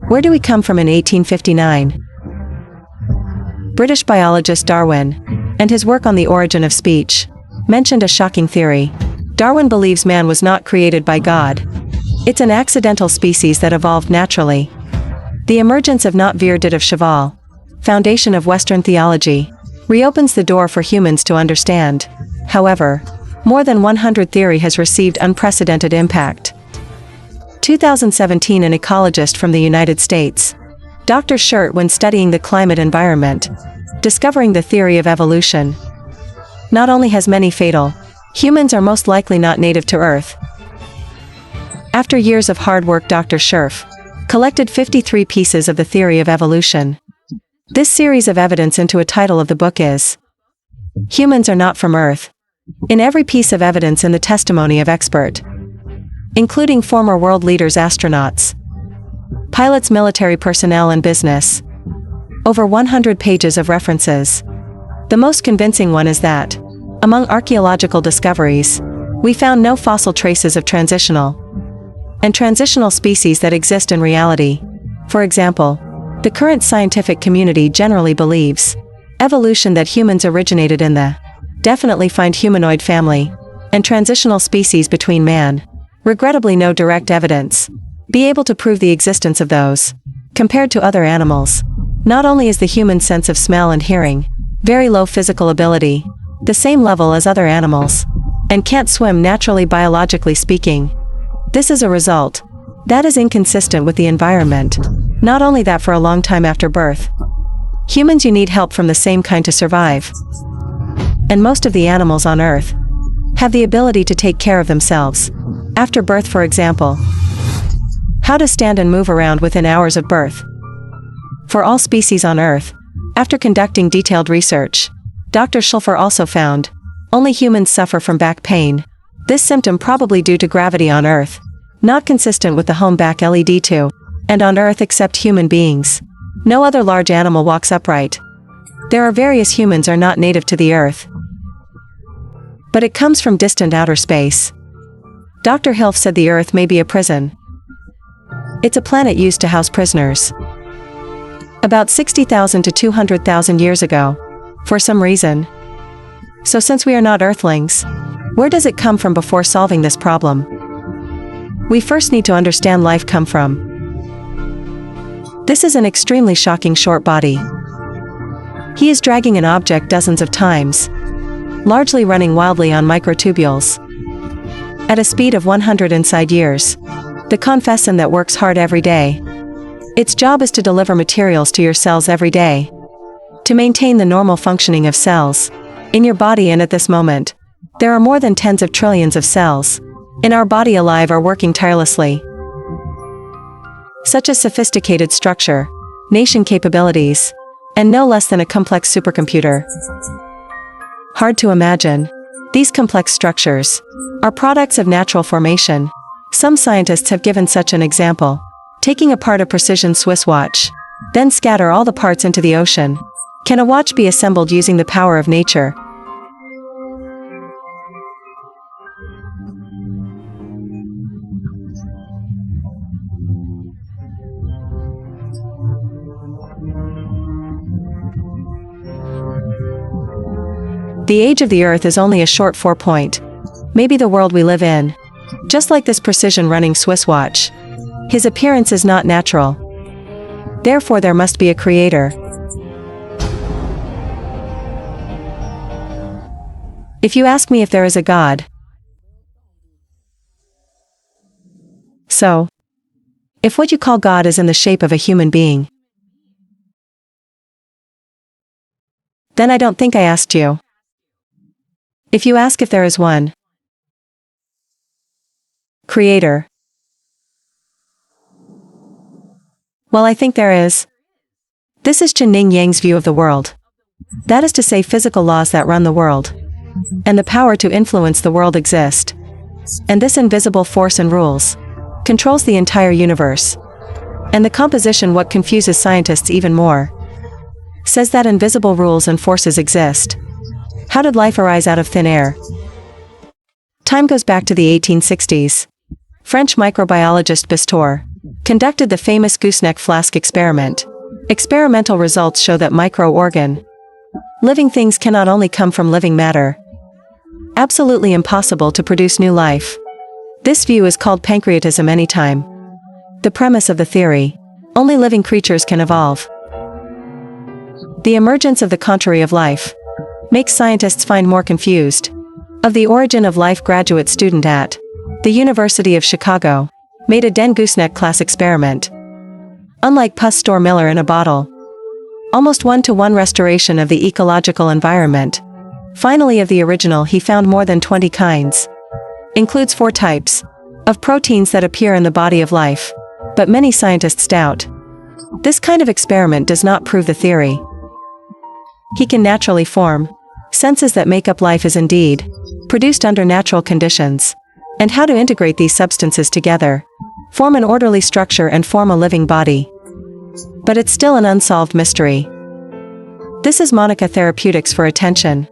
Where do we come from in 1859? British biologist Darwin, and his work on the origin of speech, mentioned a shocking theory. Darwin believes man was not created by God. It's an accidental species that evolved naturally. The emergence of Not Vir did of Cheval, foundation of Western theology, reopens the door for humans to understand. However, more than 100 theory has received unprecedented impact. 2017 An ecologist from the United States, Dr. Schurt, when studying the climate environment, discovering the theory of evolution. Not only has many fatal, humans are most likely not native to Earth. After years of hard work, Dr. Schurt collected 53 pieces of the theory of evolution. This series of evidence into a title of the book is Humans Are Not From Earth. In every piece of evidence in the testimony of expert, including former world leaders, astronauts, pilots, military personnel, and business. Over 100 pages of references. The most convincing one is that, among archaeological discoveries, we found no fossil traces of transitional and transitional species that exist in reality. For example, the current scientific community generally believes evolution, that humans originated in the definitely find humanoid family and transitional species between man. Regrettably, no direct evidence be able to prove the existence of those. Compared to other animals, not only is the human sense of smell and hearing very low physical ability, the same level as other animals, and can't swim naturally biologically speaking. This is a result that is inconsistent with the environment. Not only that, for a long time after birth, humans, you need help from the same kind to survive. And most of the animals on Earth have the ability to take care of themselves after birth. For example, how to stand and move around within hours of birth. For all species on Earth, after conducting detailed research, Dr. Schulfer also found only humans suffer from back pain. This symptom probably due to gravity on Earth, not consistent with the home back LED2, and on Earth except human beings. No other large animal walks upright. There are various humans are not native to the Earth, but it comes from distant outer space. Dr. Hilf said the Earth may be a prison. It's a planet used to house prisoners. About 60,000 to 200,000 years ago, for some reason. So since we are not Earthlings, where does it come from? Before solving this problem, we first need to understand life come from. This is an extremely shocking short body. He is dragging an object dozens of times, largely running wildly on microtubules, at a speed of 100 inside years. The confession that works hard every day. Its job is to deliver materials to your cells every day, to maintain the normal functioning of cells in your body. And at this moment, there are more than tens of trillions of cells in our body alive, are working tirelessly. Such a sophisticated structure, nation capabilities, and no less than a complex supercomputer. Hard to imagine. These complex structures are products of natural formation. Some scientists have given such an example. Taking apart a precision Swiss watch, then scatter all the parts into the ocean. Can a watch be assembled using the power of nature? The age of the Earth is only a short 4 point. Maybe the world we live in. Just like this precision running Swiss watch. His appearance is not natural. Therefore there must be a creator. If you ask me if there is a God, so, if what you call God is in the shape of a human being, then I don't think I asked you. If you ask if there is one creator, well, I think there is. This is Chen-Ning Yang's view of the world. That is to say, physical laws that run the world, and the power to influence the world exist. And this invisible force and rules controls the entire universe. And the composition, what confuses scientists even more, says that invisible rules and forces exist. How did life arise out of thin air? Time goes back to the 1860s. French microbiologist Pasteur conducted the famous gooseneck flask experiment. Experimental results show that living things cannot only come from living matter. Absolutely impossible to produce new life. This view is called pancreatism anytime. The premise of the theory: only living creatures can evolve. The emergence of the contrary of life makes scientists find more confused. Of the origin of life, graduate student at the University of Chicago made a den gooseneck class experiment. Unlike Pasteur Miller in a bottle. Almost 1-to-1 restoration of the ecological environment. Finally, of the original he found more than 20 kinds. Includes 4 types of proteins that appear in the body of life. But many scientists doubt. This kind of experiment does not prove the theory. He can naturally form senses that make up life is indeed produced under natural conditions. And how to integrate these substances together, form an orderly structure and form a living body. But it's still an unsolved mystery. This is Monica Therapeutics for attention.